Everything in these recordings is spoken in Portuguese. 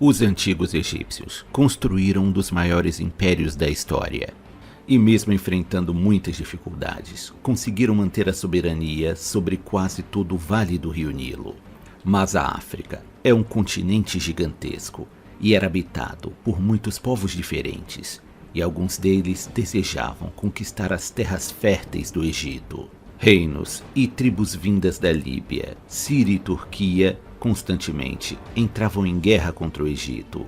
Os antigos egípcios construíram um dos maiores impérios da história e, mesmo enfrentando muitas dificuldades, conseguiram manter a soberania sobre quase todo o vale do rio Nilo. Mas a África é um continente gigantesco e era habitado por muitos povos diferentes, e alguns deles desejavam conquistar as terras férteis do Egito. Reinos e tribos vindas da Líbia, Síria e Turquia constantemente entravam em guerra contra o Egito.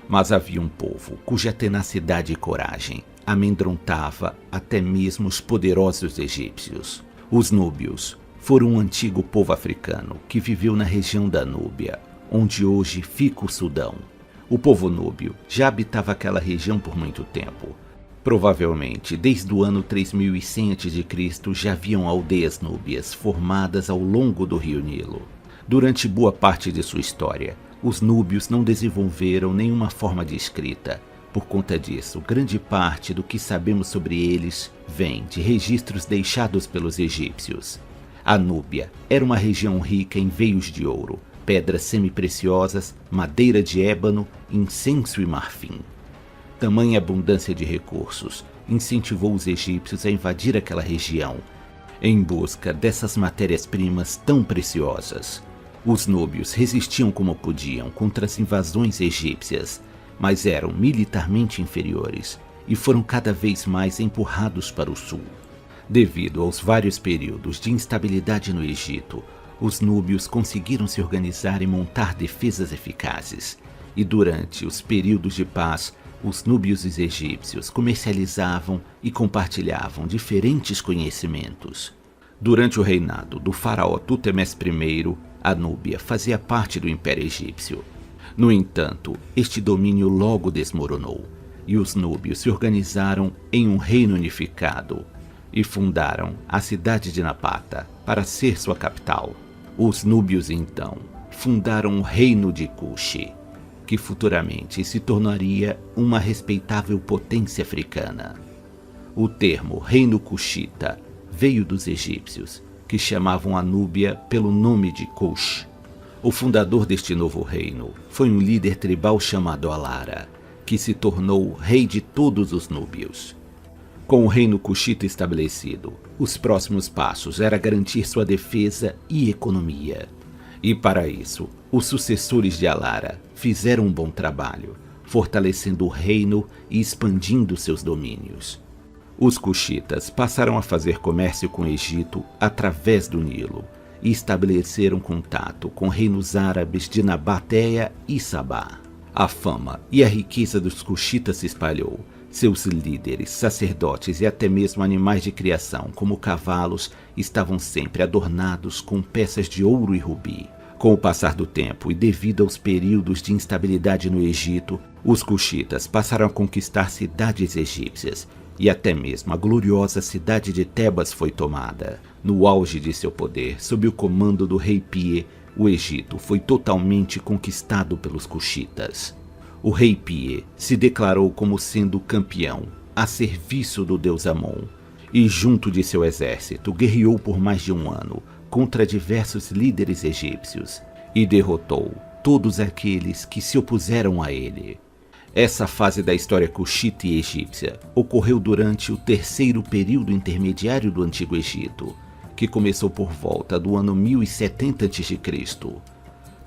Mas havia um povo cuja tenacidade e coragem amedrontava até mesmo os poderosos egípcios. Os núbios foram um antigo povo africano que viveu na região da Núbia, onde hoje fica o Sudão. O povo núbio já habitava aquela região por muito tempo. Provavelmente, desde o ano 3100 a.C. já haviam aldeias núbias formadas ao longo do rio Nilo. Durante boa parte de sua história, os núbios não desenvolveram nenhuma forma de escrita. Por conta disso, grande parte do que sabemos sobre eles vem de registros deixados pelos egípcios. A Núbia era uma região rica em veios de ouro, pedras semipreciosas, madeira de ébano, incenso e marfim. Tamanha abundância de recursos incentivou os egípcios a invadir aquela região em busca dessas matérias-primas tão preciosas. Os núbios resistiam como podiam contra as invasões egípcias, mas eram militarmente inferiores e foram cada vez mais empurrados para o sul. Devido aos vários períodos de instabilidade no Egito, os núbios conseguiram se organizar e montar defesas eficazes, e durante os períodos de paz, os núbios e os egípcios comercializavam e compartilhavam diferentes conhecimentos. Durante o reinado do faraó Tutemés I, a Núbia fazia parte do Império Egípcio. No entanto, este domínio logo desmoronou, e os núbios se organizaram em um reino unificado e fundaram a cidade de Napata para ser sua capital. Os núbios, então, fundaram o reino de Kush, que futuramente se tornaria uma respeitável potência africana. O termo Reino Kushita veio dos egípcios, que chamavam a Núbia pelo nome de Kush. O fundador deste novo reino foi um líder tribal chamado Alara, que se tornou rei de todos os núbios. Com o reino Kushita estabelecido, os próximos passos era garantir sua defesa e economia. E para isso, os sucessores de Alara fizeram um bom trabalho, fortalecendo o reino e expandindo seus domínios. Os Kushitas passaram a fazer comércio com o Egito através do Nilo e estabeleceram contato com reinos árabes de Nabateia e Sabá. A fama e a riqueza dos Kushitas se espalhou. Seus líderes, sacerdotes e até mesmo animais de criação, como cavalos, estavam sempre adornados com peças de ouro e rubi. Com o passar do tempo e devido aos períodos de instabilidade no Egito, os Kushitas passaram a conquistar cidades egípcias, e até mesmo a gloriosa cidade de Tebas foi tomada. No auge de seu poder, sob o comando do rei Pie, o Egito foi totalmente conquistado pelos Kushitas. O rei Pie se declarou como sendo campeão, a serviço do deus Amon, e junto de seu exército guerreou por mais de um ano contra diversos líderes egípcios e derrotou todos aqueles que se opuseram a ele. Essa fase da história Kushita e egípcia ocorreu durante o terceiro período intermediário do Antigo Egito, que começou por volta do ano 1070 a.C.,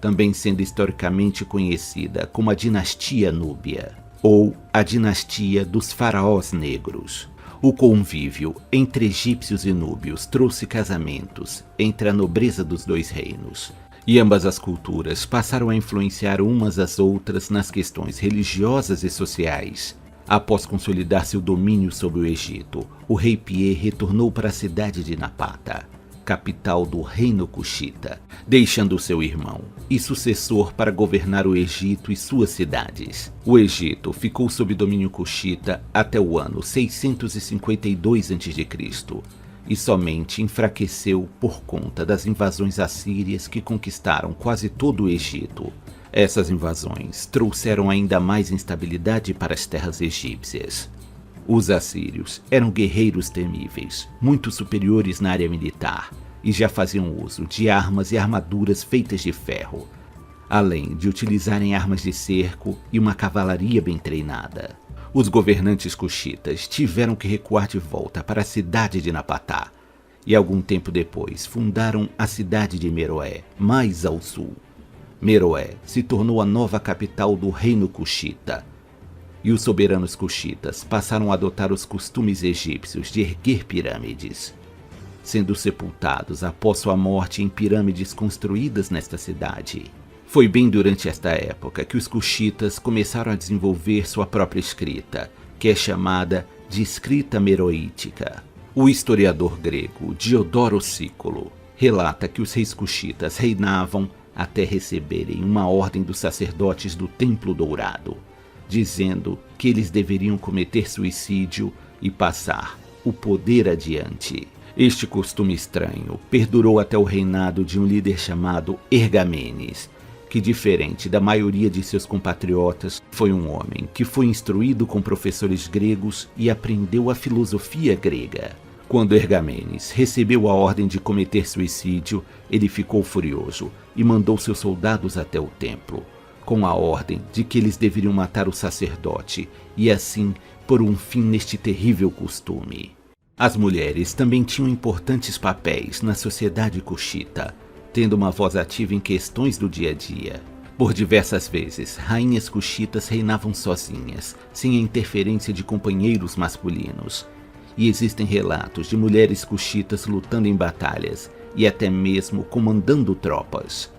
também sendo historicamente conhecida como a Dinastia Núbia, ou a Dinastia dos Faraós Negros. O convívio entre egípcios e núbios trouxe casamentos entre a nobreza dos dois reinos, e ambas as culturas passaram a influenciar umas às outras nas questões religiosas e sociais. Após consolidar seu domínio sobre o Egito, o rei Pie retornou para a cidade de Napata, capital do reino Kushita, deixando seu irmão e sucessor para governar o Egito e suas cidades. O Egito ficou sob domínio Kushita até o ano 652 a.C., e somente enfraqueceu por conta das invasões assírias que conquistaram quase todo o Egito. Essas invasões trouxeram ainda mais instabilidade para as terras egípcias. Os assírios eram guerreiros temíveis, muito superiores na área militar, e já faziam uso de armas e armaduras feitas de ferro. além de utilizarem armas de cerco e uma cavalaria bem treinada. Os governantes cuxitas tiveram que recuar de volta para a cidade de Napatá e algum tempo depois fundaram a cidade de Meroé, mais ao sul. Meroé se tornou a nova capital do reino cuxita, e os soberanos cuxitas passaram a adotar os costumes egípcios de erguer pirâmides, sendo sepultados após sua morte em pirâmides construídas nesta cidade. Foi bem durante esta época que os cuxitas começaram a desenvolver sua própria escrita, que é chamada de escrita meroítica. O historiador grego Diodoro Sículo relata que os reis cuxitas reinavam até receberem uma ordem dos sacerdotes do Templo Dourado, dizendo que eles deveriam cometer suicídio e passar o poder adiante. Este costume estranho perdurou até o reinado de um líder chamado Ergamenes, que, diferente da maioria de seus compatriotas, foi um homem que foi instruído com professores gregos e aprendeu a filosofia grega. Quando Ergamenes recebeu a ordem de cometer suicídio, ele ficou furioso e mandou seus soldados até o templo, com a ordem de que eles deveriam matar o sacerdote e assim pôr um fim neste terrível costume. As mulheres também tinham importantes papéis na sociedade cuxita, tendo uma voz ativa em questões do dia a dia. Por diversas vezes, rainhas cuxitas reinavam sozinhas, sem a interferência de companheiros masculinos. E existem relatos de mulheres cuxitas lutando em batalhas e até mesmo comandando tropas.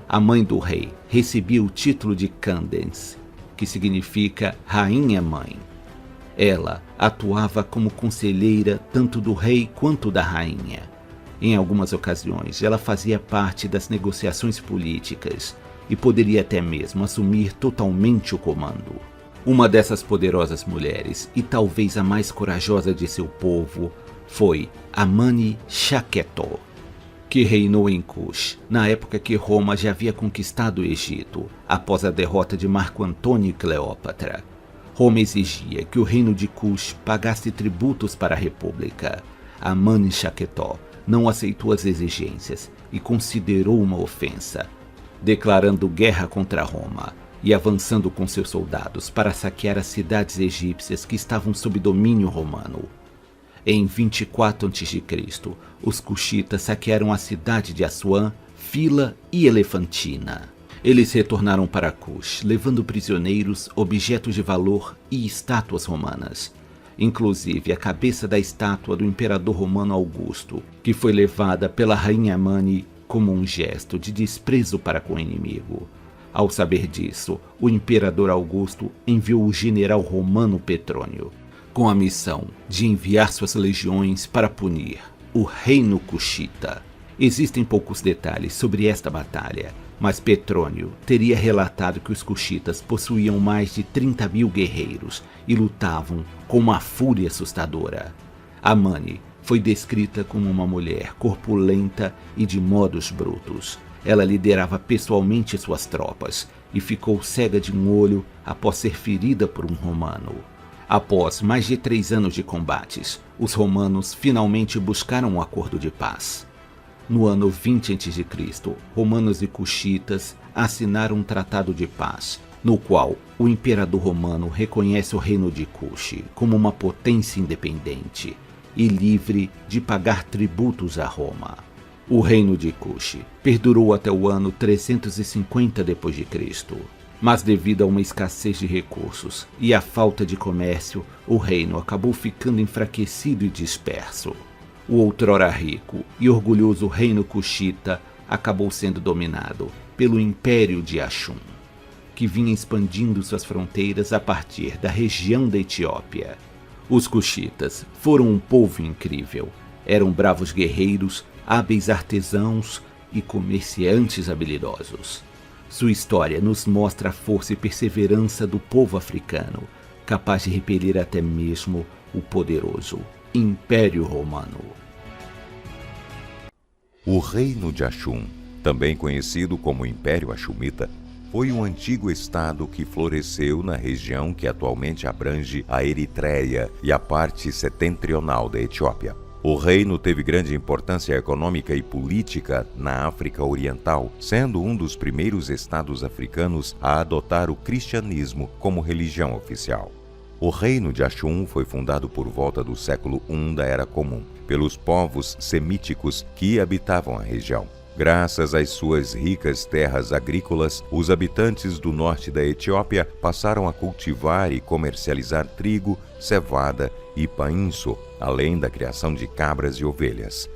A mãe do rei recebia o título de Candens, que significa rainha-mãe. Ela atuava como conselheira tanto do rei quanto da rainha. Em algumas ocasiões, ela fazia parte das negociações políticas e poderia até mesmo assumir totalmente o comando. Uma dessas poderosas mulheres, e talvez a mais corajosa de seu povo, foi Amani Shaketo, que reinou em Cush, na época que Roma já havia conquistado o Egito, após a derrota de Marco Antônio e Cleópatra. Roma exigia que o reino de Cush pagasse tributos para a república. Amani Shaketo não aceitou as exigências e considerou uma ofensa, declarando guerra contra Roma e avançando com seus soldados para saquear as cidades egípcias que estavam sob domínio romano. Em 24 a.C., os cuxitas saquearam a cidade de Assuã, Fila e Elefantina. Eles retornaram para Cush, levando prisioneiros, objetos de valor e estátuas romanas, inclusive a cabeça da estátua do imperador romano Augusto, que foi levada pela rainha Amani como um gesto de desprezo para com o inimigo. Ao saber disso, o imperador Augusto enviou o general romano Petrônio, com a missão de enviar suas legiões para punir o reino cuxita. Existem poucos detalhes sobre esta batalha, mas Petrônio teria relatado que os cuxitas possuíam mais de 30.000 guerreiros e lutavam com uma fúria assustadora. Amani foi descrita como uma mulher corpulenta e de modos brutos. Ela liderava pessoalmente suas tropas e ficou cega de um olho após ser ferida por um romano. Após mais de 3 anos de combates, os romanos finalmente buscaram um acordo de paz. No ano 20 a.C., romanos e cuxitas assinaram um tratado de paz, no qual o imperador romano reconhece o reino de Cush como uma potência independente e livre de pagar tributos a Roma. O reino de Cush perdurou até o ano 350 d.C., mas devido a uma escassez de recursos e à falta de comércio, o reino acabou ficando enfraquecido e disperso. O outrora rico e orgulhoso reino cuxita acabou sendo dominado pelo Império de Axum, que vinha expandindo suas fronteiras a partir da região da Etiópia. Os cuxitas foram um povo incrível. Eram bravos guerreiros, hábeis artesãos e comerciantes habilidosos. Sua história nos mostra a força e perseverança do povo africano, capaz de repelir até mesmo o poderoso Império Romano. O Reino de Axum, também conhecido como Império Axumita, foi um antigo estado que floresceu na região que atualmente abrange a Eritreia e a parte setentrional da Etiópia. O reino teve grande importância econômica e política na África Oriental, sendo um dos primeiros estados africanos a adotar o cristianismo como religião oficial. O reino de Axum foi fundado por volta do século I da Era Comum, pelos povos semíticos que habitavam a região. Graças às suas ricas terras agrícolas, os habitantes do norte da Etiópia passaram a cultivar e comercializar trigo, cevada e painço, além da criação de cabras e ovelhas.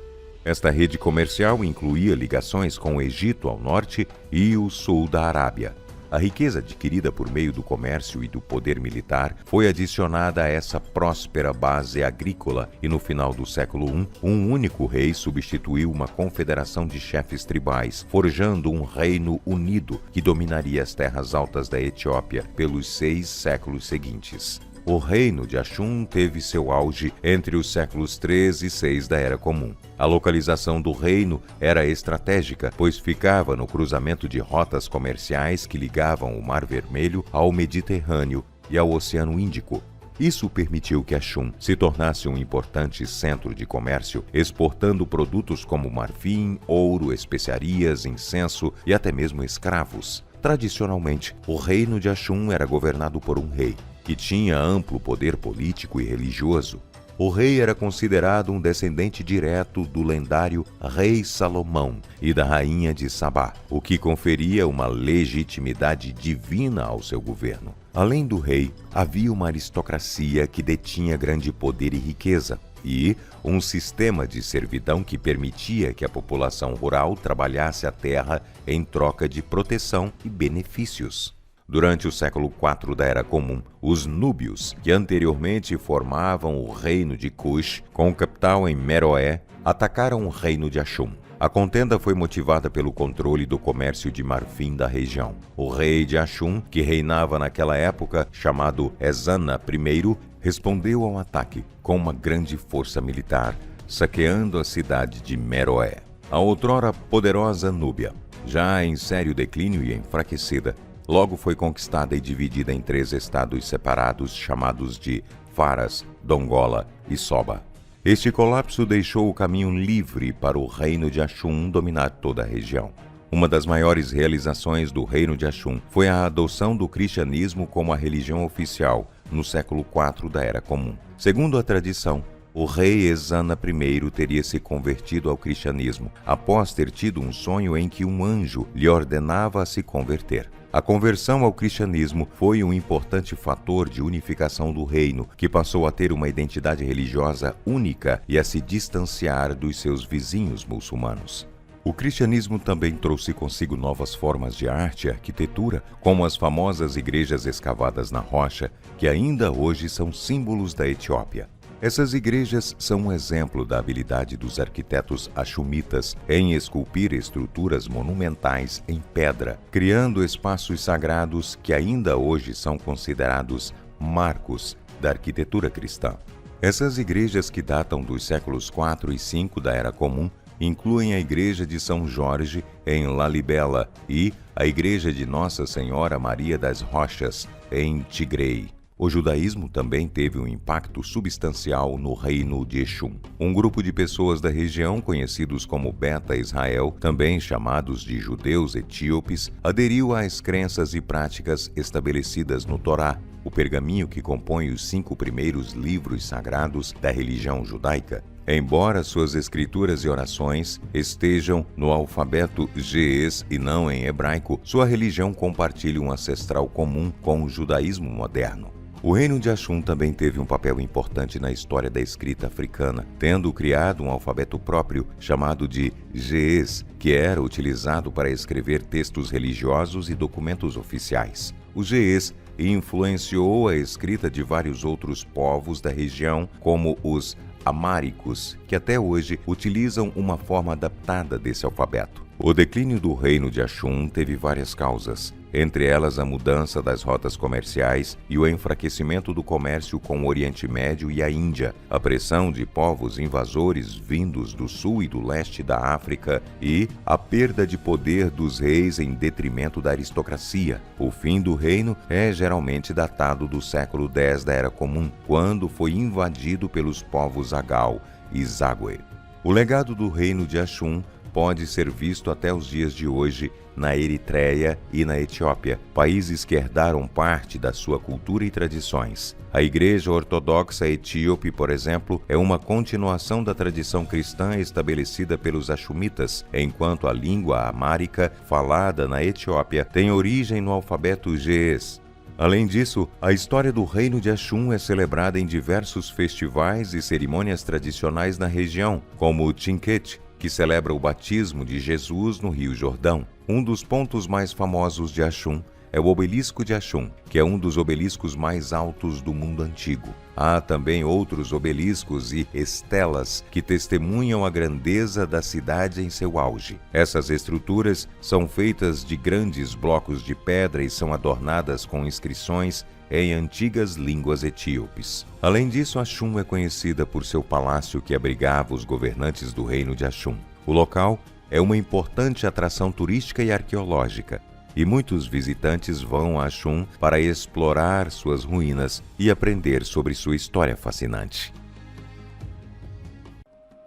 Esta rede comercial incluía ligações com o Egito ao norte e o sul da Arábia. A riqueza adquirida por meio do comércio e do poder militar foi adicionada a essa próspera base agrícola e no final do século I, um único rei substituiu uma confederação de chefes tribais, forjando um reino unido que dominaria as terras altas da Etiópia pelos 6 séculos seguintes. O reino de Axum teve seu auge entre os séculos III e VI da Era Comum. A localização do reino era estratégica, pois ficava no cruzamento de rotas comerciais que ligavam o Mar Vermelho ao Mediterrâneo e ao Oceano Índico. Isso permitiu que Axum se tornasse um importante centro de comércio, exportando produtos como marfim, ouro, especiarias, incenso e até mesmo escravos. Tradicionalmente, o reino de Axum era governado por um rei, que tinha amplo poder político e religioso. O rei era considerado um descendente direto do lendário Rei Salomão e da rainha de Sabá, o que conferia uma legitimidade divina ao seu governo. Além do rei, havia uma aristocracia que detinha grande poder e riqueza, e um sistema de servidão que permitia que a população rural trabalhasse a terra em troca de proteção e benefícios. Durante o século IV da Era Comum, os núbios, que anteriormente formavam o reino de Cush, com capital em Meroé, atacaram o reino de Axum. A contenda foi motivada pelo controle do comércio de marfim da região. O rei de Axum, que reinava naquela época, chamado Ezana I, respondeu ao ataque com uma grande força militar, saqueando a cidade de Meroé. A outrora poderosa Núbia, já em sério declínio e enfraquecida, logo foi conquistada e dividida em 3 estados separados chamados de Faras, Dongola e Soba. Este colapso deixou o caminho livre para o reino de Axum dominar toda a região. Uma das maiores realizações do reino de Axum foi a adoção do cristianismo como a religião oficial no século IV da Era Comum. Segundo a tradição, o rei Ezana I teria se convertido ao cristianismo após ter tido um sonho em que um anjo lhe ordenava a se converter. A conversão ao cristianismo foi um importante fator de unificação do reino, que passou a ter uma identidade religiosa única e a se distanciar dos seus vizinhos muçulmanos. O cristianismo também trouxe consigo novas formas de arte e arquitetura, como as famosas igrejas escavadas na rocha, que ainda hoje são símbolos da Etiópia. Essas igrejas são um exemplo da habilidade dos arquitetos axumitas em esculpir estruturas monumentais em pedra, criando espaços sagrados que ainda hoje são considerados marcos da arquitetura cristã. Essas igrejas, que datam dos séculos IV e V da Era Comum, incluem a Igreja de São Jorge, em Lalibela, e a Igreja de Nossa Senhora Maria das Rochas, em Tigrei. O judaísmo também teve um impacto substancial no reino de Exum. Um grupo de pessoas da região, conhecidos como Beta Israel, também chamados de judeus etíopes, aderiu às crenças e práticas estabelecidas no Torá, o pergaminho que compõe os 5 primeiros livros sagrados da religião judaica. Embora suas escrituras e orações estejam no alfabeto ge'ez e não em hebraico, sua religião compartilha um ancestral comum com o judaísmo moderno. O reino de Axum também teve um papel importante na história da escrita africana, tendo criado um alfabeto próprio chamado de ge'ez, que era utilizado para escrever textos religiosos e documentos oficiais. O ge'ez influenciou a escrita de vários outros povos da região, como os amáricos, que até hoje utilizam uma forma adaptada desse alfabeto. O declínio do reino de Axum teve várias causas, entre elas a mudança das rotas comerciais e o enfraquecimento do comércio com o Oriente Médio e a Índia, a pressão de povos invasores vindos do sul e do leste da África e a perda de poder dos reis em detrimento da aristocracia. O fim do reino é geralmente datado do século X da Era Comum, quando foi invadido pelos povos Agal e Zagwe. O legado do reino de Axum pode ser visto até os dias de hoje na Eritreia e na Etiópia, países que herdaram parte da sua cultura e tradições. A Igreja Ortodoxa Etíope, por exemplo, é uma continuação da tradição cristã estabelecida pelos Axumitas, enquanto a língua amárica falada na Etiópia tem origem no alfabeto Ge'ez. Além disso, a história do reino de Axum é celebrada em diversos festivais e cerimônias tradicionais na região, como o Tchinket, que celebra o batismo de Jesus no Rio Jordão. Um dos pontos mais famosos de Axum é o Obelisco de Axum, que é um dos obeliscos mais altos do mundo antigo. Há também outros obeliscos e estelas que testemunham a grandeza da cidade em seu auge. Essas estruturas são feitas de grandes blocos de pedra e são adornadas com inscrições em antigas línguas etíopes. Além disso, Axum é conhecida por seu palácio que abrigava os governantes do reino de Axum. O local é uma importante atração turística e arqueológica, e muitos visitantes vão a Axum para explorar suas ruínas e aprender sobre sua história fascinante.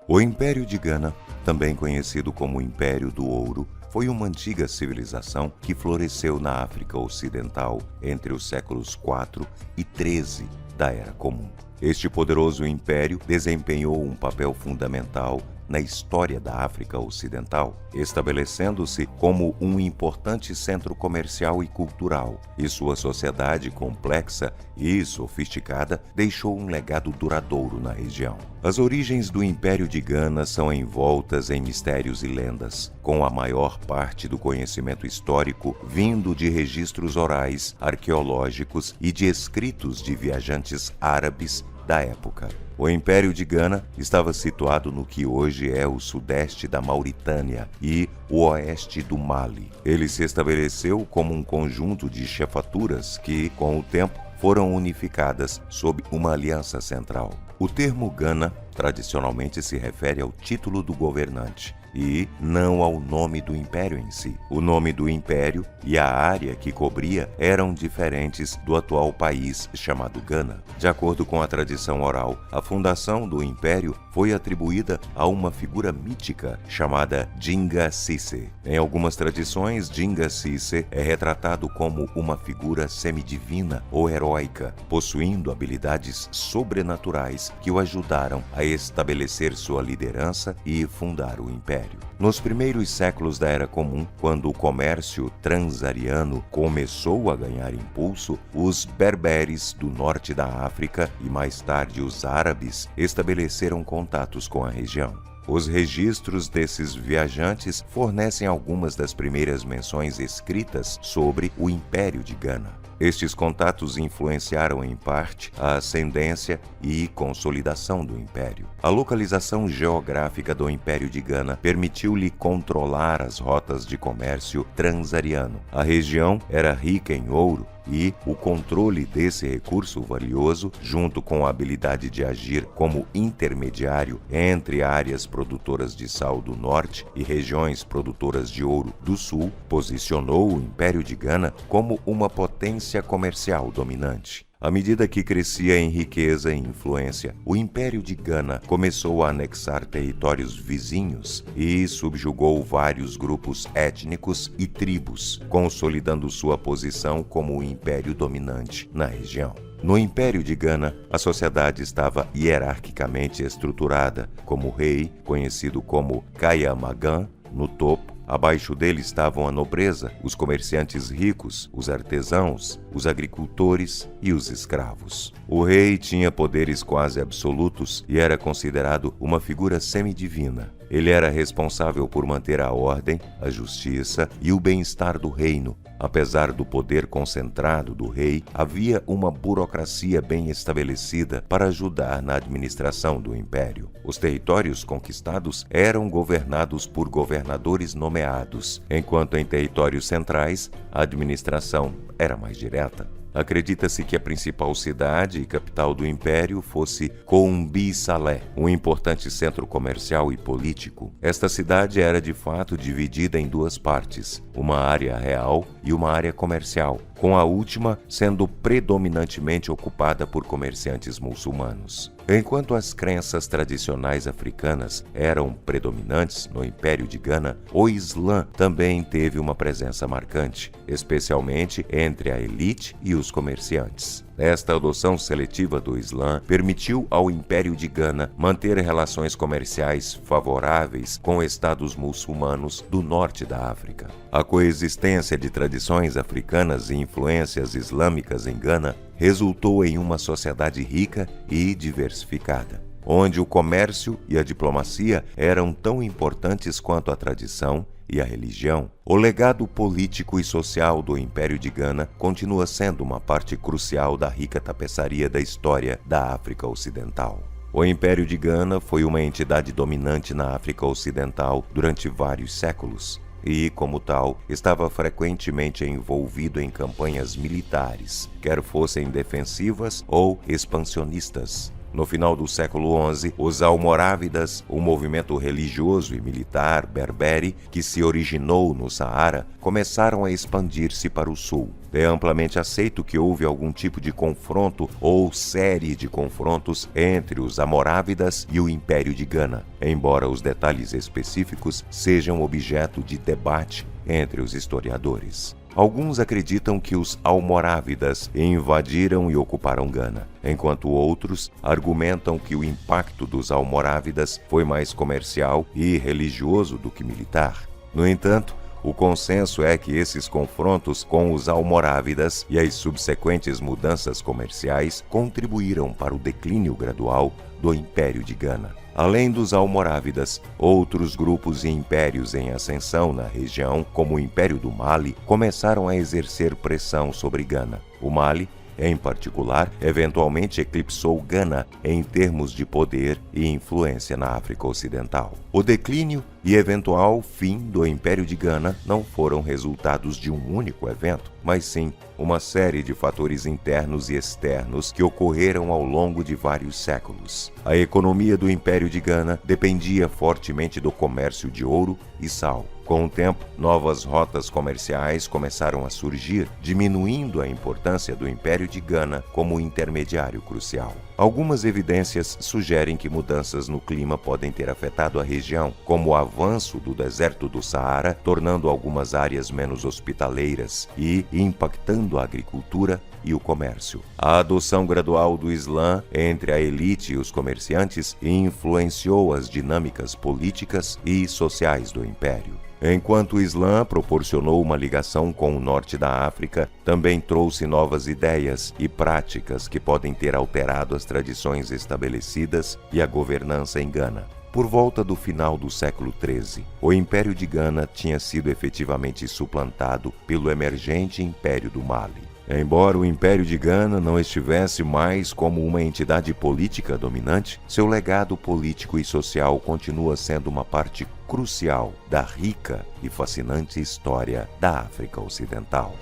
O Império de Gana, também conhecido como Império do Ouro, foi uma antiga civilização que floresceu na África Ocidental entre os séculos IV e XIII da Era Comum. Este poderoso império desempenhou um papel fundamental na história da África Ocidental, estabelecendo-se como um importante centro comercial e cultural, e sua sociedade complexa e sofisticada deixou um legado duradouro na região. As origens do Império de Gana são envoltas em mistérios e lendas, com a maior parte do conhecimento histórico vindo de registros orais, arqueológicos e de escritos de viajantes árabes da época. O Império de Gana estava situado no que hoje é o sudeste da Mauritânia e o oeste do Mali. Ele se estabeleceu como um conjunto de chefaturas que, com o tempo, foram unificadas sob uma aliança central. O termo Gana tradicionalmente se refere ao título do governante e não ao nome do império em si. O nome do império e a área que cobria eram diferentes do atual país chamado Gana. De acordo com a tradição oral, a fundação do império foi atribuída a uma figura mítica chamada Jinga Sise. Em algumas tradições, Jinga Sise é retratado como uma figura semidivina ou heróica, possuindo habilidades sobrenaturais que o ajudaram a estabelecer sua liderança e fundar o império. Nos primeiros séculos da Era Comum, quando o comércio transariano começou a ganhar impulso, os berberes do norte da África e mais tarde os árabes estabeleceram contatos com a região. Os registros desses viajantes fornecem algumas das primeiras menções escritas sobre o Império de Gana. Estes contatos influenciaram em parte a ascendência e consolidação do império. A localização geográfica do Império de Gana permitiu-lhe controlar as rotas de comércio transariano. A região era rica em ouro e o controle desse recurso valioso, junto com a habilidade de agir como intermediário entre áreas produtoras de sal do norte e regiões produtoras de ouro do sul, posicionou o Império de Gana como uma potência comercial dominante. À medida que crescia em riqueza e influência, o Império de Gana começou a anexar territórios vizinhos e subjugou vários grupos étnicos e tribos, consolidando sua posição como o império dominante na região. No Império de Gana, a sociedade estava hierarquicamente estruturada, como o rei, conhecido como Kayamagan, no topo. Abaixo dele estavam a nobreza, os comerciantes ricos, os artesãos, os agricultores e os escravos. O rei tinha poderes quase absolutos e era considerado uma figura semidivina. Ele era responsável por manter a ordem, a justiça e o bem-estar do reino. Apesar do poder concentrado do rei, havia uma burocracia bem estabelecida para ajudar na administração do império. Os territórios conquistados eram governados por governadores nomeados, enquanto em territórios centrais a administração era mais direta. Acredita-se que a principal cidade e capital do império fosse Coumbi Salé, um importante centro comercial e político. Esta cidade era de fato dividida em duas partes, uma área real e uma área comercial, com a última sendo predominantemente ocupada por comerciantes muçulmanos. Enquanto as crenças tradicionais africanas eram predominantes no Império de Gana, o Islã também teve uma presença marcante, especialmente entre a elite e os comerciantes. Esta adoção seletiva do Islã permitiu ao Império de Gana manter relações comerciais favoráveis com estados muçulmanos do norte da África. A coexistência de tradições africanas e influências islâmicas em Gana resultou em uma sociedade rica e diversificada, onde o comércio e a diplomacia eram tão importantes quanto a tradição e a religião. O legado político e social do Império de Gana continua sendo uma parte crucial da rica tapeçaria da história da África Ocidental. O Império de Gana foi uma entidade dominante na África Ocidental durante vários séculos e, como tal, estava frequentemente envolvido em campanhas militares, quer fossem defensivas ou expansionistas. No final do século XI, os almorávidas, um movimento religioso e militar berbere que se originou no Saara, começaram a expandir-se para o sul. É amplamente aceito que houve algum tipo de confronto ou série de confrontos entre os almorávidas e o Império de Gana, embora os detalhes específicos sejam objeto de debate entre os historiadores. Alguns acreditam que os almorávidas invadiram e ocuparam Gana, enquanto outros argumentam que o impacto dos almorávidas foi mais comercial e religioso do que militar. No entanto, o consenso é que esses confrontos com os almorávidas e as subsequentes mudanças comerciais contribuíram para o declínio gradual do Império de Gana. Além dos almorávidas, outros grupos e impérios em ascensão na região, como o Império do Mali, começaram a exercer pressão sobre Gana. O Mali, em particular, eventualmente eclipsou Gana em termos de poder e influência na África Ocidental. O declínio e eventual fim do Império de Gana não foram resultados de um único evento, mas sim uma série de fatores internos e externos que ocorreram ao longo de vários séculos. A economia do Império de Gana dependia fortemente do comércio de ouro e sal. Com o tempo, novas rotas comerciais começaram a surgir, diminuindo a importância do Império de Gana como intermediário crucial. Algumas evidências sugerem que mudanças no clima podem ter afetado a região, como o avanço do deserto do Saara, tornando algumas áreas menos hospitaleiras e impactando a agricultura e o comércio. A adoção gradual do Islã entre a elite e os comerciantes influenciou as dinâmicas políticas e sociais do Império. Enquanto o Islã proporcionou uma ligação com o norte da África, também trouxe novas ideias e práticas que podem ter alterado as tradições estabelecidas e a governança em Gana. Por volta do final do século XIII, o Império de Gana tinha sido efetivamente suplantado pelo emergente Império do Mali. Embora o Império de Gana não estivesse mais como uma entidade política dominante, seu legado político e social continua sendo uma parte crucial da rica e fascinante história da África Ocidental.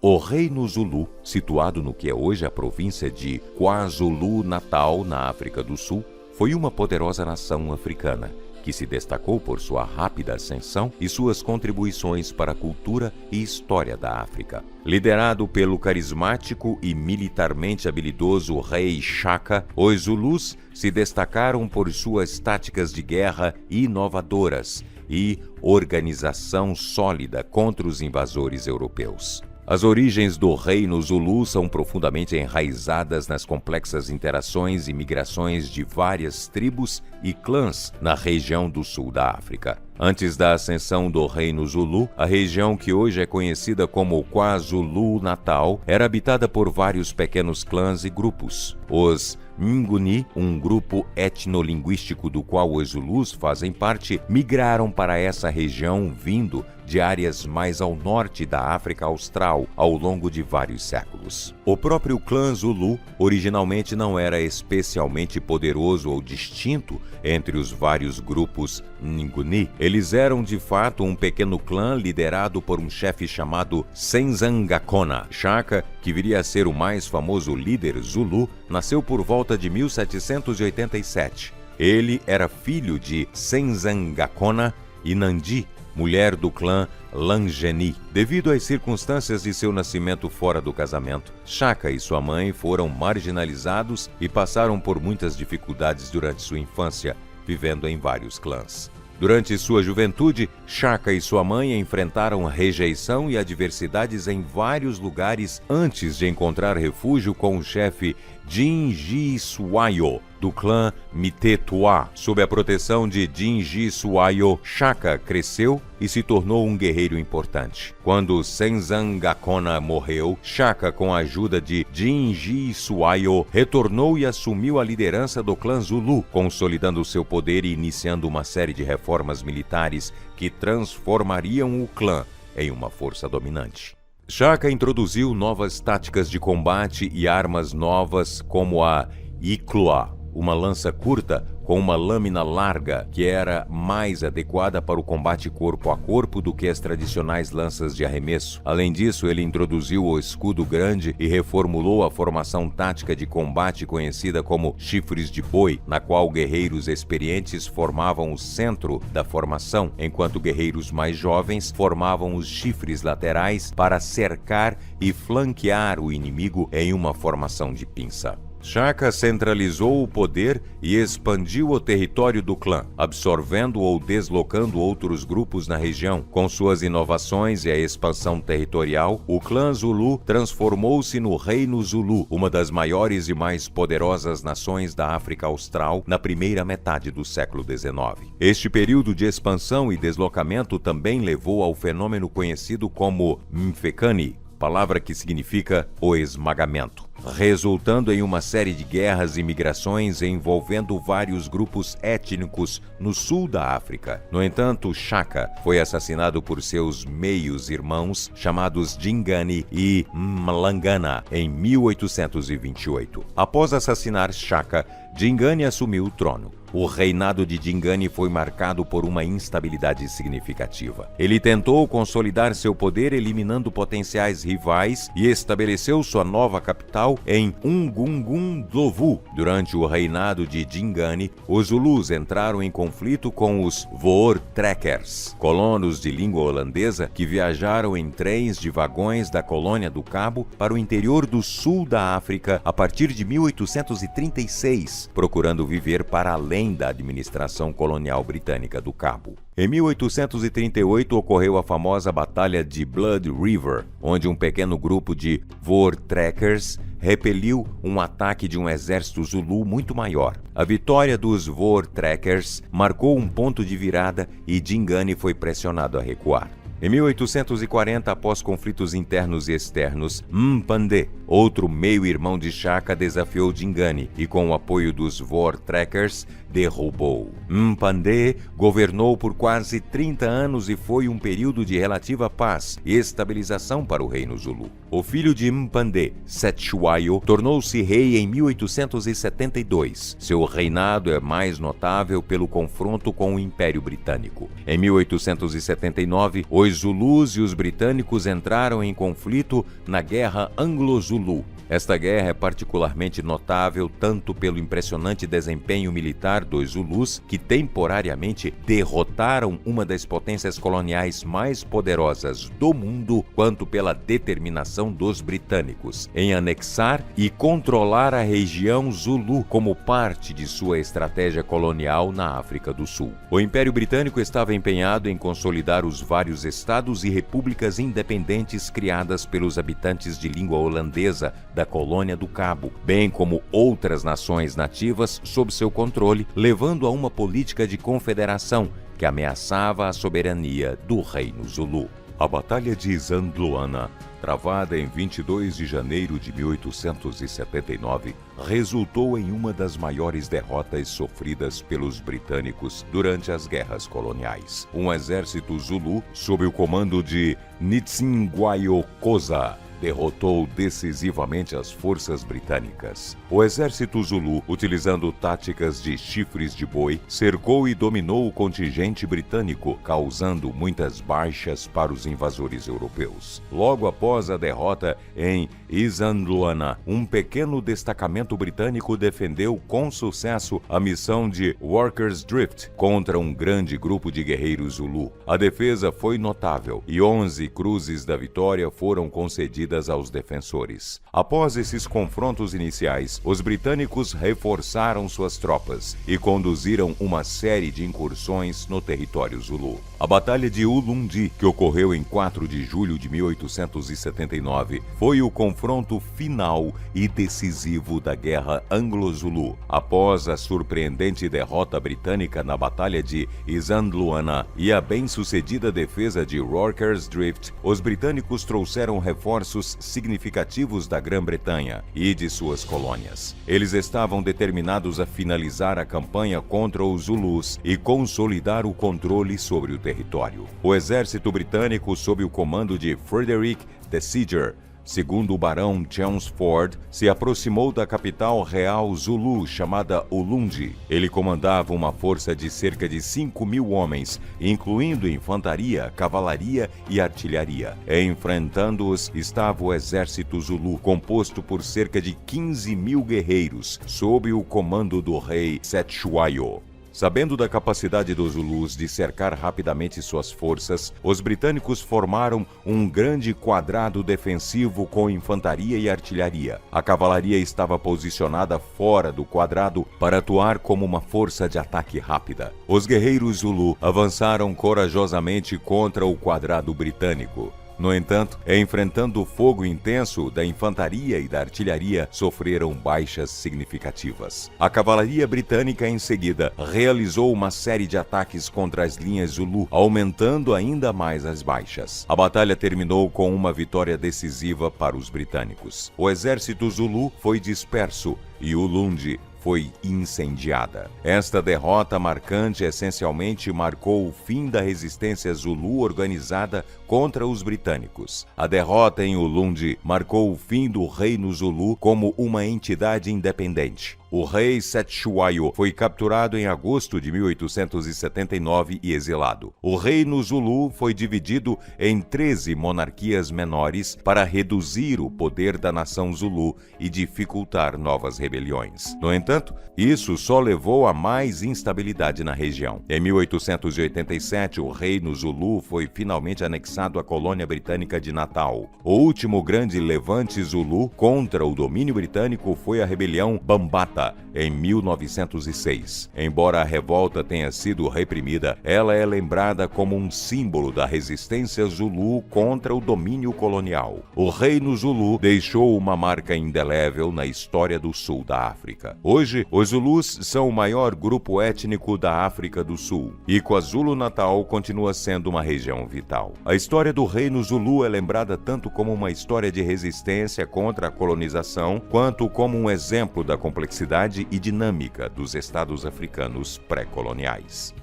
O Reino Zulu, situado no que é hoje a província de KwaZulu-Natal, na África do Sul, foi uma poderosa nação africana que se destacou por sua rápida ascensão e suas contribuições para a cultura e história da África. Liderado pelo carismático e militarmente habilidoso rei Shaka, os Zulus se destacaram por suas táticas de guerra inovadoras e organização sólida contra os invasores europeus. As origens do Reino Zulu são profundamente enraizadas nas complexas interações e migrações de várias tribos e clãs na região do sul da África. Antes da ascensão do Reino Zulu, a região que hoje é conhecida como KwaZulu-Natal era habitada por vários pequenos clãs e grupos. Os Nguni, um grupo etnolinguístico do qual os Zulus fazem parte, migraram para essa região vindo de áreas mais ao norte da África Austral ao longo de vários séculos. O próprio clã Zulu originalmente não era especialmente poderoso ou distinto entre os vários grupos Nguni. Eles eram de fato um pequeno clã liderado por um chefe chamado Senzangakona. Shaka, que viria a ser o mais famoso líder Zulu, nasceu por volta de 1787. Ele era filho de Senzangakona e Nandi, mulher do clã Langeni. Devido às circunstâncias de seu nascimento fora do casamento, Shaka e sua mãe foram marginalizados e passaram por muitas dificuldades durante sua infância, vivendo em vários clãs. Durante sua juventude, Shaka e sua mãe enfrentaram rejeição e adversidades em vários lugares antes de encontrar refúgio com o chefe Jinji Suayo, do clã Mitetua. Sob a proteção de Jinji Suayo, Shaka cresceu e se tornou um guerreiro importante. Quando Senzangakona morreu, Shaka, com a ajuda de Jinji Suayo, retornou e assumiu a liderança do clã Zulu, consolidando seu poder e iniciando uma série de reformas militares que transformariam o clã em uma força dominante. Shaka introduziu novas táticas de combate e armas novas como a Ikloa, uma lança curta com uma lâmina larga que era mais adequada para o combate corpo a corpo do que as tradicionais lanças de arremesso. Além disso, ele introduziu o escudo grande e reformulou a formação tática de combate conhecida como chifres de boi, na qual guerreiros experientes formavam o centro da formação, enquanto guerreiros mais jovens formavam os chifres laterais para cercar e flanquear o inimigo em uma formação de pinça. Shaka centralizou o poder e expandiu o território do clã, absorvendo ou deslocando outros grupos na região. Com suas inovações e a expansão territorial, o clã Zulu transformou-se no Reino Zulu, uma das maiores e mais poderosas nações da África Austral na primeira metade do século XIX. Este período de expansão e deslocamento também levou ao fenômeno conhecido como Mfecane, palavra que significa o esmagamento, resultando em uma série de guerras e migrações envolvendo vários grupos étnicos no sul da África. No entanto, Shaka foi assassinado por seus meios-irmãos chamados Dingane e Mlangana em 1828. Após assassinar Shaka, Dingane assumiu o trono. O reinado de Dingane foi marcado por uma instabilidade significativa. Ele tentou consolidar seu poder eliminando potenciais rivais e estabeleceu sua nova capital em Umgungundlovu. Durante o reinado de Dingane, os Zulus entraram em conflito com os Voortrekkers, colonos de língua holandesa que viajaram em trens de vagões da colônia do Cabo para o interior do sul da África a partir de 1836, procurando viver para além da administração colonial britânica do Cabo. Em 1838 ocorreu a famosa Batalha de Blood River, onde um pequeno grupo de Voortrekkers repeliu um ataque de um exército Zulu muito maior. A vitória dos Voortrekkers marcou um ponto de virada e Dingane foi pressionado a recuar. Em 1840, após conflitos internos e externos, Mpande, outro meio-irmão de Shaka, desafiou Dingane e, com o apoio dos Voortrekkers, derrubou. Mpande governou por quase 30 anos e foi um período de relativa paz e estabilização para o Reino Zulu. O filho de Mpande, Cetshwayo, tornou-se rei em 1872. Seu reinado é mais notável pelo confronto com o Império Britânico. Em 1879, os Zulus e os britânicos entraram em conflito na Guerra Anglo-Zulu. Esta guerra é particularmente notável tanto pelo impressionante desempenho militar dos Zulus, que temporariamente derrotaram uma das potências coloniais mais poderosas do mundo, quanto pela determinação dos britânicos em anexar e controlar a região Zulu como parte de sua estratégia colonial na África do Sul. O Império Britânico estava empenhado em consolidar os vários estados e repúblicas independentes criadas pelos habitantes de língua holandesa da colônia do Cabo, bem como outras nações nativas sob seu controle, levando a uma política de confederação que ameaçava a soberania do Reino Zulu. A Batalha de Isandlwana, travada em 22 de janeiro de 1879, resultou em uma das maiores derrotas sofridas pelos britânicos durante as guerras coloniais. Um exército Zulu, sob o comando de Ntsingwayo Koza, derrotou decisivamente as forças britânicas. O exército Zulu, utilizando táticas de chifres de boi, cercou e dominou o contingente britânico, causando muitas baixas para os invasores europeus. Logo após a derrota em Isandlwana, um pequeno destacamento britânico defendeu com sucesso a missão de Walker's Drift contra um grande grupo de guerreiros Zulu. A defesa foi notável e 11 cruzes da vitória foram concedidas aos defensores. Após esses confrontos iniciais, os britânicos reforçaram suas tropas e conduziram uma série de incursões no território Zulu. A Batalha de Ulundi, que ocorreu em 4 de julho de 1879, foi o confronto final e decisivo da Guerra Anglo-Zulu. Após a surpreendente derrota britânica na Batalha de Isandlwana e a bem-sucedida defesa de Walker's Drift, os britânicos trouxeram reforços significativos da Grã-Bretanha e de suas colônias. Eles estavam determinados a finalizar a campanha contra os Zulus e consolidar o controle sobre o território. O exército britânico, sob o comando de Frederick Thesiger, segundo o barão Chelmsford, se aproximou da capital real Zulu, chamada Ulundi. Ele comandava uma força de cerca de 5.000 homens, incluindo infantaria, cavalaria e artilharia. Enfrentando-os estava o exército Zulu, composto por cerca de 15.000 guerreiros, sob o comando do rei Cetshwayo. Sabendo da capacidade dos Zulus de cercar rapidamente suas forças, os britânicos formaram um grande quadrado defensivo com infantaria e artilharia. A cavalaria estava posicionada fora do quadrado para atuar como uma força de ataque rápida. Os guerreiros Zulu avançaram corajosamente contra o quadrado britânico. No entanto, enfrentando o fogo intenso da infantaria e da artilharia, sofreram baixas significativas. A cavalaria britânica, em seguida, realizou uma série de ataques contra as linhas Zulu, aumentando ainda mais as baixas. A batalha terminou com uma vitória decisiva para os britânicos. O exército Zulu foi disperso e Ulundi foi incendiada. Esta derrota marcante essencialmente marcou o fim da resistência Zulu organizada contra os britânicos. A derrota em Ulundi marcou o fim do Reino Zulu como uma entidade independente. O rei Cetshwayo foi capturado em agosto de 1879 e exilado. O Reino Zulu foi dividido em 13 monarquias menores para reduzir o poder da nação Zulu e dificultar novas rebeliões. No entanto, isso só levou a mais instabilidade na região. Em 1887, o Reino Zulu foi finalmente anexado à colônia britânica de Natal. O último grande levante Zulu contra o domínio britânico foi a rebelião Bambata, em 1906. Embora a revolta tenha sido reprimida, ela é lembrada como um símbolo da resistência Zulu contra o domínio colonial. O Reino Zulu deixou uma marca indelével na história do sul da África. Hoje, os Zulus são o maior grupo étnico da África do Sul, e KwaZulu-Natal continua sendo uma região vital. A história do Reino Zulu é lembrada tanto como uma história de resistência contra a colonização, quanto como um exemplo da complexidade e dinâmica dos estados africanos pré-coloniais.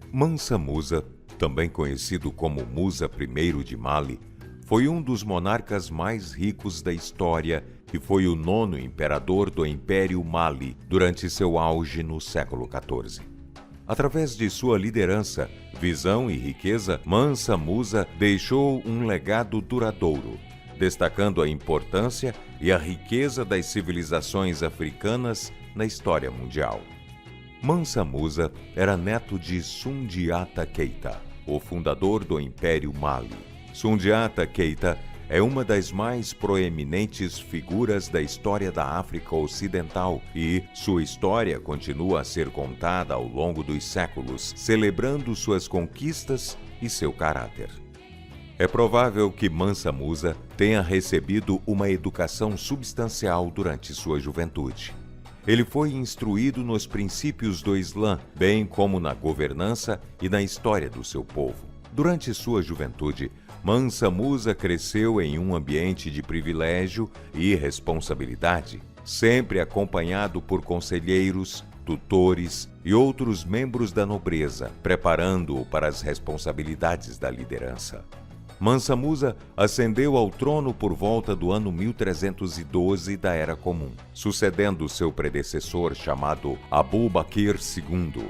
Mansa Musa, também conhecido como Musa I de Mali, foi um dos monarcas mais ricos da história e foi o 9º imperador do Império Mali durante seu auge no século XIV. Através de sua liderança, visão e riqueza, Mansa Musa deixou um legado duradouro, destacando a importância e a riqueza das civilizações africanas na história mundial. Mansa Musa era neto de Sundiata Keita, o fundador do Império Mali. Sundiata Keita é uma das mais proeminentes figuras da história da África Ocidental e sua história continua a ser contada ao longo dos séculos, celebrando suas conquistas e seu caráter. É provável que Mansa Musa tenha recebido uma educação substancial durante sua juventude. Ele foi instruído nos princípios do Islã, bem como na governança e na história do seu povo. Durante sua juventude, Mansa Musa cresceu em um ambiente de privilégio e responsabilidade, sempre acompanhado por conselheiros, tutores e outros membros da nobreza, preparando-o para as responsabilidades da liderança. Mansa Musa ascendeu ao trono por volta do ano 1312 da Era Comum, sucedendo seu predecessor chamado Abu Bakr II.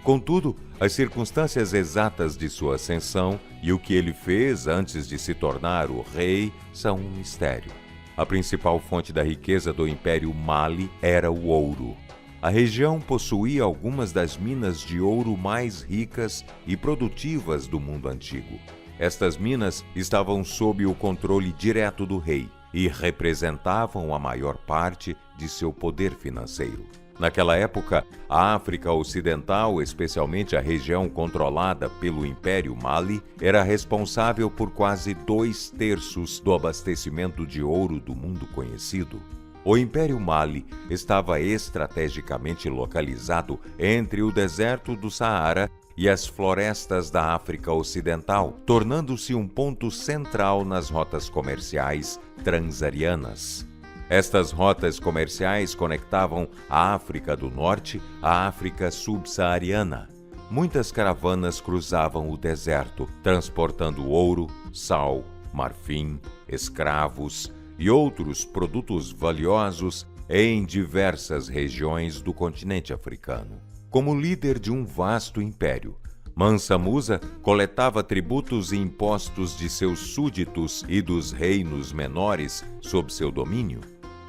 Contudo, as circunstâncias exatas de sua ascensão e o que ele fez antes de se tornar o rei são um mistério. A principal fonte da riqueza do Império Mali era o ouro. A região possuía algumas das minas de ouro mais ricas e produtivas do mundo antigo. Estas minas estavam sob o controle direto do rei e representavam a maior parte de seu poder financeiro. Naquela época, a África Ocidental, especialmente a região controlada pelo Império Mali, era responsável por quase 2/3 do abastecimento de ouro do mundo conhecido. O Império Mali estava estrategicamente localizado entre o deserto do Saara e as florestas da África Ocidental, tornando-se um ponto central nas rotas comerciais transarianas. Estas rotas comerciais conectavam a África do Norte à África subsaariana. Muitas caravanas cruzavam o deserto, transportando ouro, sal, marfim, escravos e outros produtos valiosos em diversas regiões do continente africano. Como líder de um vasto império, Mansa Musa coletava tributos e impostos de seus súditos e dos reinos menores sob seu domínio.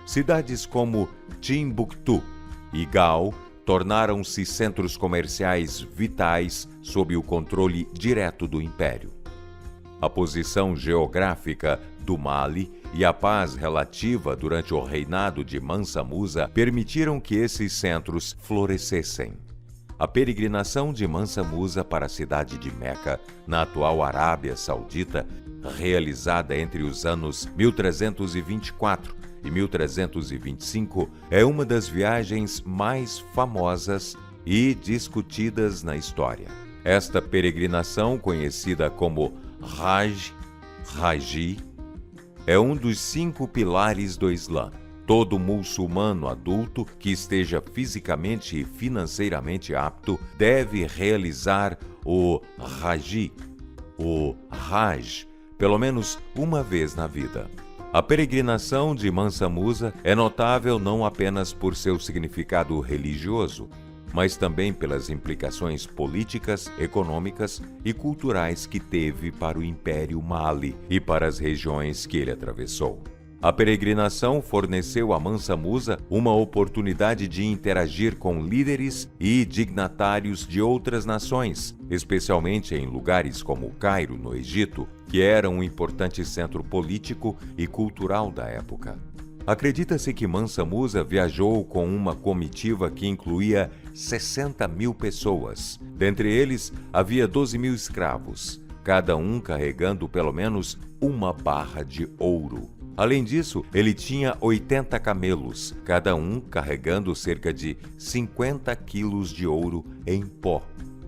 Cidades como Timbuktu e Gao tornaram-se centros comerciais vitais sob o controle direto do império. A posição geográfica do Mali e a paz relativa durante o reinado de Mansa Musa permitiram que esses centros florescessem. A peregrinação de Mansa Musa para a cidade de Meca, na atual Arábia Saudita, realizada entre os anos 1324 e 1325, é uma das viagens mais famosas e discutidas na história. Esta peregrinação, conhecida como Haji, é um dos 5 pilares do Islã. Todo muçulmano adulto que esteja fisicamente e financeiramente apto deve realizar o Hajj, pelo menos uma vez na vida. A peregrinação de Mansa Musa é notável não apenas por seu significado religioso, mas também pelas implicações políticas, econômicas e culturais que teve para o Império Mali e para as regiões que ele atravessou. A peregrinação forneceu a Mansa Musa uma oportunidade de interagir com líderes e dignatários de outras nações, especialmente em lugares como o Cairo, no Egito, que era um importante centro político e cultural da época. Acredita-se que Mansa Musa viajou com uma comitiva que incluía 60.000 pessoas. Dentre eles, havia 12.000 escravos, cada um carregando pelo menos uma barra de ouro. Além disso, ele tinha 80 camelos, cada um carregando cerca de 50 quilos de ouro em pó.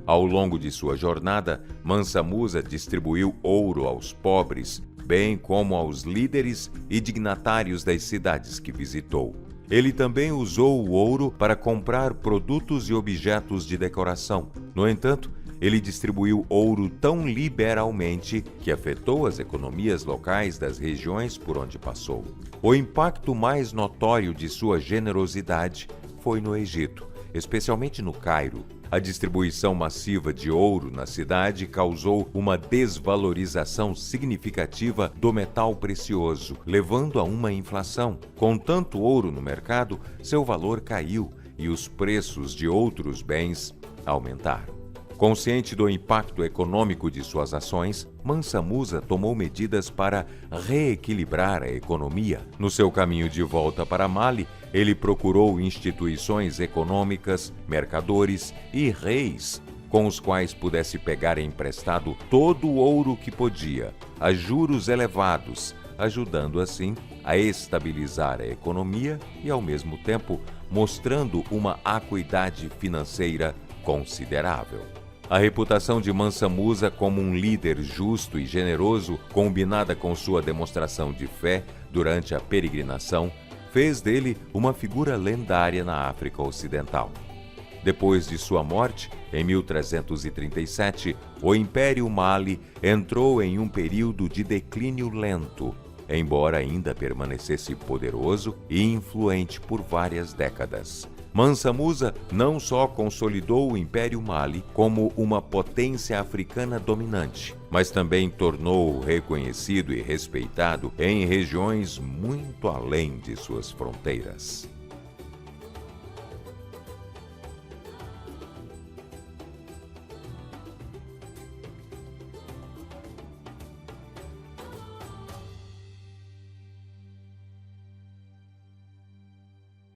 Ao longo de sua jornada, Mansa Musa distribuiu ouro aos pobres, bem como aos líderes e dignatários das cidades que visitou. Ele também usou o ouro para comprar produtos e objetos de decoração. No entanto, ele distribuiu ouro tão liberalmente que afetou as economias locais das regiões por onde passou. O impacto mais notório de sua generosidade foi no Egito, especialmente no Cairo. A distribuição massiva de ouro na cidade causou uma desvalorização significativa do metal precioso, levando a uma inflação. Com tanto ouro no mercado, seu valor caiu e os preços de outros bens aumentaram. Consciente do impacto econômico de suas ações, Mansa Musa tomou medidas para reequilibrar a economia. No seu caminho de volta para Mali, ele procurou instituições econômicas, mercadores e reis, com os quais pudesse pegar emprestado todo o ouro que podia, a juros elevados, ajudando assim a estabilizar a economia e, ao mesmo tempo, mostrando uma acuidade financeira considerável. A reputação de Mansa Musa como um líder justo e generoso, combinada com sua demonstração de fé durante a peregrinação, fez dele uma figura lendária na África Ocidental. Depois de sua morte, em 1337, o Império Mali entrou em um período de declínio lento, embora ainda permanecesse poderoso e influente por várias décadas. Mansa Musa não só consolidou o Império Mali como uma potência africana dominante, mas também tornou-o reconhecido e respeitado em regiões muito além de suas fronteiras.